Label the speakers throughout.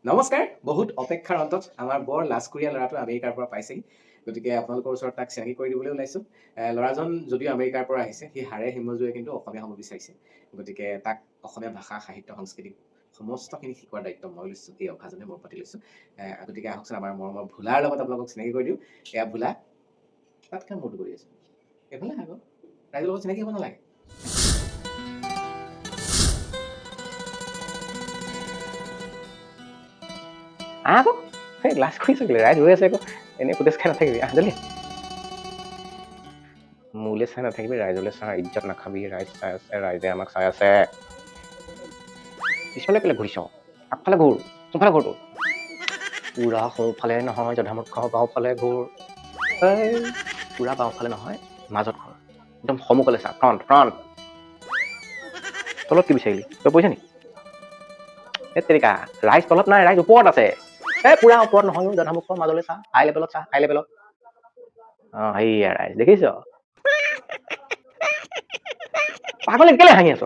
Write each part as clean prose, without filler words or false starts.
Speaker 1: নমস্কাৰ বহুত অপেক্ষাৰ অন্তত আমাৰ বৰ লাজকুৰীয়া ল'ৰাটো আমেৰিকাৰ পৰা পাইছেহি গতিকে আপোনালোকৰ ওচৰত তাক চিনাকি কৰি দিবলৈ ওলাইছোঁ ল'ৰাজন যদিও আমেৰিকাৰ পৰা আহিছে সি হাড়ে হিমজুৱে কিন্তু অসমীয়া হ'ব বিচাৰিছে গতিকে তাক অসমীয়া ভাষা সাহিত্য সংস্কৃতি সমস্তখিনি শিকোৱাৰ দায়িত্ব মই লৈছোঁ এই অভাজনে মোৰ পাতি লৈছোঁ গতিকে আহকচোন আমাৰ মৰমৰ ভোলাৰ লগত আপোনালোকক চিনাকি কৰি দিওঁ এয়া ভোলা তাতকৈ মূৰটো কৰি আছোঁ এইফালে আকৌ ৰাইজৰ লগত চিনাকি হ'ব নালাগে
Speaker 2: আকৌ সেই লাজ কৰিছে কেলে ৰাইজ হৈ আছে আকৌ এনেই ফুটেজ খাই নাথাকিবি জলদি মোলৈ চাই নাথাকিবি ৰাইজলৈ চা ইজ্জত নাখাবি ৰাইজ চাই আছে ৰাইজে আমাক চাই আছে পিছফালে কেলে ঘূৰিছ আগফালে ঘূৰ কোনফালে ঘূৰ তোৰ পুৰা সোঁফালে নহয় জধামুখ বাওঁফালে ঘূৰ এই পুৰা বাওঁফালে নহয় মাজত ঘূৰ একদম সন্মুখলৈ চা ফ্ৰণ্ট তলত কি বিচাৰিলি তই পইছা নি এই তেৰিকা ৰাইজ তলত নাই ৰাইজ ওপৰত আছে এই পুৰা ওপৰত নহয় জধামুখৰ মাজলৈ চা হাই লেভেলত চা হাই লেভেলত সেয়া ৰাইজ দেখিছ পাগল কেলে হাঁহি আছ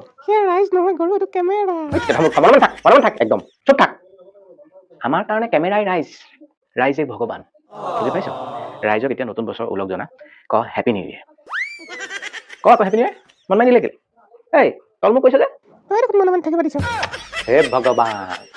Speaker 2: ৰাইজ নহয় গৰু এইটো কেমেৰা মনে থাক একদম চুপ থাক আমাৰ কাৰণে কেমেৰাই ৰাইজে ভগৱান বুজি পাইছ ৰাইজক এতিয়া নতুন বছৰ ওলগ জনা ক হেপী নিউ ইয়েৰ ক হেপী নিউ ইয়েৰ মন মাৰি দিলে কেলে এই তল মোক কৈছ যে তই মনে থাকিব দিছ হে ভগৱান